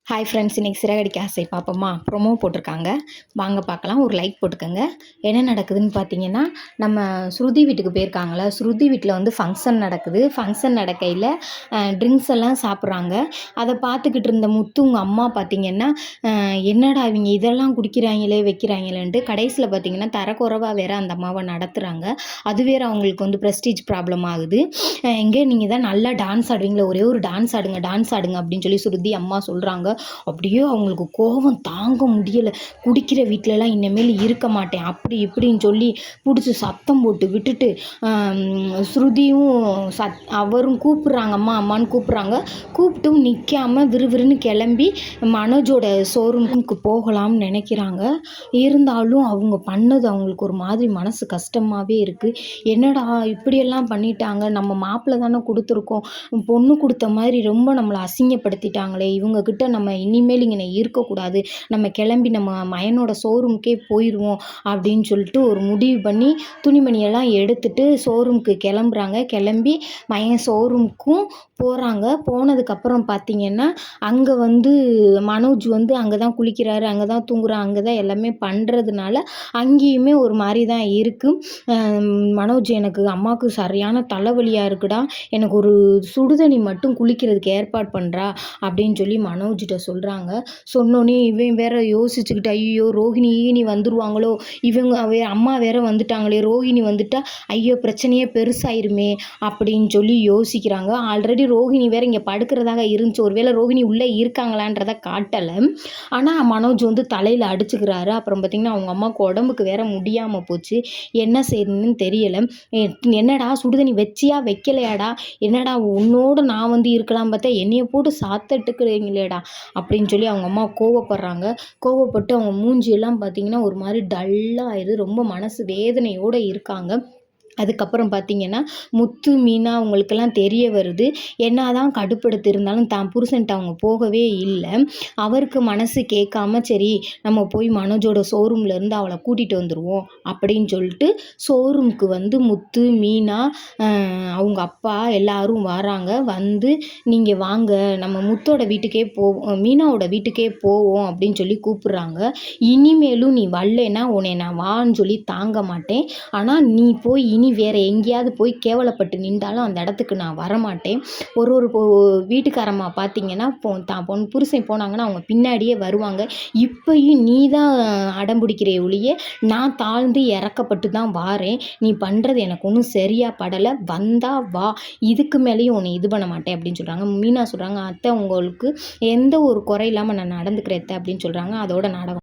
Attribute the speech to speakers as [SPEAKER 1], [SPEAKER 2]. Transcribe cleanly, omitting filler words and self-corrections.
[SPEAKER 1] Hi friends, இன்றைக்கி சிறகடிக்க ஆசை பார்ப்போமா? ப்ரொமோ போட்டிருக்காங்க, வாங்க பார்க்கலாம். ஒரு லைக் போட்டுக்கோங்க. என்ன நடக்குதுன்னு பார்த்தீங்கன்னா, நம்ம ஸ்ருதி வீட்டுக்கு போயிருக்காங்கள, ஸ்ருதி வீட்டில் வந்து ஃபங்க்ஷன் நடக்குது. ஃபங்க்ஷன் நடக்கையில் ட்ரிங்க்ஸ் எல்லாம் சாப்பிட்றாங்க. அதை பார்த்துக்கிட்டு இருந்த முத்து உங்கள் அம்மா பார்த்தீங்கன்னா, என்னடா இவங்க இதெல்லாம் குடிக்கிறாங்களே வைக்கிறாங்களேன்ட்டு கடைசியில் பார்த்தீங்கன்னா தரக்குறைவாக வேறு அந்த அம்மாவை நடத்துகிறாங்க. அது வேறு அவங்களுக்கு வந்து ப்ரெஸ்டீஜ் ப்ராப்ளம் ஆகுது. எங்கே நீங்கள் தான் நல்லா டான்ஸ் ஆடுவீங்களே, ஒரே ஒரு டான்ஸ் ஆடுங்க அப்படின்னு சொல்லி ஸ்ருதி அம்மா சொல்கிறாங்க. அப்படியே அவங்களுக்கு கோபம் தாங்க முடியலை. குடிக்கிற வீட்டிலலாம் இனிமேல் இருக்க மாட்டேன் அப்படி இப்படின்னு சொல்லி பிடிச்சி சத்தம் போட்டு விட்டுட்டு ஸ்ருதியும் அவரும் கூப்பிட்றாங்க, அம்மா அம்மான்னு கூப்பிட்றாங்க. கூப்பிட்டும் நிற்காம விறுவிறுன்னு கிளம்பி மனோஜோட ஷோரூமுக்கு போகலாம்னு நினைக்கிறாங்க. இருந்தாலும் அவங்க பண்ணது அவங்களுக்கு ஒரு மாதிரி மனசு கஷ்டமாகவே இருக்குது. என்னடா இப்படியெல்லாம் பண்ணிட்டாங்க, நம்ம மாப்பிள்ளை தானே கொடுத்துருக்கோம், பொண்ணு கொடுத்த மாதிரி ரொம்ப நம்மளை அசிங்கப்படுத்திட்டாங்களே, இவங்கக்கிட்ட நம்ம இனிமேல் இங்கே இருக்கக்கூடாது, நம்ம கிளம்பி நம்ம மயனோட ஷோரூமுக்கே போயிடுவோம் அப்படின்னு சொல்லிட்டு ஒரு முடிவு பண்ணி துணிமணியெல்லாம் எடுத்துகிட்டு ஷோரூமுக்கு கிளம்புறாங்க. கிளம்பி மயன் ஷோரூமுக்கும் போகிறாங்க. போனதுக்கப்புறம் பார்த்திங்கன்னா அங்கே வந்து மனோஜ் வந்து அங்கே தான் குளிக்கிறாரு, அங்கே தான் தூங்குறாரு, அங்கே தான் எல்லாமே பண்ணுறதுனால அங்கேயுமே ஒரு மாதிரி தான் இருக்குது. மனோஜ், எனக்கு அம்மாவுக்கு சரியான தலைவலியாக இருக்குடா, எனக்கு ஒரு சுடுதண்ணி மட்டும் குளிக்கிறதுக்கு ஏற்பாடு பண்ணுறா அப்படின்னு சொல்லி மனோஜ்கிட்ட சொல்கிறாங்க. சொன்னோன்னே இவன் வேற யோசிச்சுக்கிட்டு, ஐயோ ரோஹிணி வந்துடுவாங்களோ, இவங்க அம்மா வேற வந்துட்டாங்களே, ரோஹிணி வந்துட்டா ஐயோ பிரச்சனையே பெருசாயிருமே அப்படின்னு சொல்லி யோசிக்கிறாங்க. ஆல்ரெடி ரோஹிணி வேற இங்கே படுக்கிறதாக இருந்துச்சு, ஒருவேளை ரோஹிணி உள்ளே இருக்காங்களான்றதை காட்டலை. ஆனால் மனோஜ் வந்து தலையில் அடிச்சுக்கிறாரு. அப்புறம் பார்த்திங்கன்னா அவங்க அம்மாவுக்கு உடம்புக்கு வேற முடியாமல் போச்சு, என்ன செய்யணுன்னு தெரியலை. என்னடா சுடுதண்ணி வச்சியா வைக்கலையாடா, என்னடா உன்னோட நான் வந்து இருக்கலாம் பார்த்தா என்னைய போட்டு சாத்தட்டுக்கிறீங்களேடா அப்படின்னு சொல்லி அவங்க அம்மா கோவப்படுறாங்க. கோவப்பட்டு அவங்க மூஞ்சியெல்லாம் பார்த்திங்கன்னா ஒரு மாதிரி டல்லாக ஆயிடுது, ரொம்ப மனசு வேதனையோடு இருக்காங்க. அதுக்கப்புறம் பார்த்திங்கன்னா முத்து மீனா அவங்களுக்கெல்லாம் தெரிய வருது. என்ன தான் கடுப்படுத்தி இருந்தாலும் தான் புருஷன்ட்ட அவங்க போகவே இல்லை. அவருக்கு மனசு கேட்காம சரி நம்ம போய் மனோஜோட ஷோரூம்லேருந்து அவளை கூட்டிகிட்டு வந்துடுவோம் அப்படின்னு சொல்லிட்டு ஷோரூமுக்கு வந்து முத்து மீனா அவங்க அப்பா எல்லாரும் வராங்க. வந்து நீங்கள் வாங்க நம்ம முத்தோட வீட்டுக்கே போவோம், மீனாவோட வீட்டுக்கே போவோம் அப்படின்னு சொல்லி கூப்பிட்றாங்க. இனிமேலும் நீ வரலைன்னா உன்னை நான் வான்னு சொல்லி தாங்க மாட்டேன், ஆனால் நீ போய் இனி வேறு எங்கேயாவது போய் கேவலப்பட்டு நின்றாலும் அந்த இடத்துக்கு நான் வரமாட்டேன். ஒரு வீட்டுக்காரம்மா பார்த்தீங்கன்னா தான் புருஷன் போனாங்கன்னா அவங்க பின்னாடியே வருவாங்க. இப்பயும் நீ தான் அடம்பிடிக்கிற ஒழிய நான் தாழ்ந்து இறக்கப்பட்டு தான் வாரேன். நீ பண்ணுறது எனக்கு ஒன்றும் சரியாக படலை, வந்தா வா, இதுக்கு மேலேயும் உன்னை இது பண்ண மாட்டேன் அப்படின்னு சொல்கிறாங்க. மீனா சொல்கிறாங்க, அத்தை உங்களுக்கு எந்த ஒரு குறை இல்லாமல் நான் நடந்துக்கிறேன் அப்படின்னு சொல்கிறாங்க. அதோட நாடகம்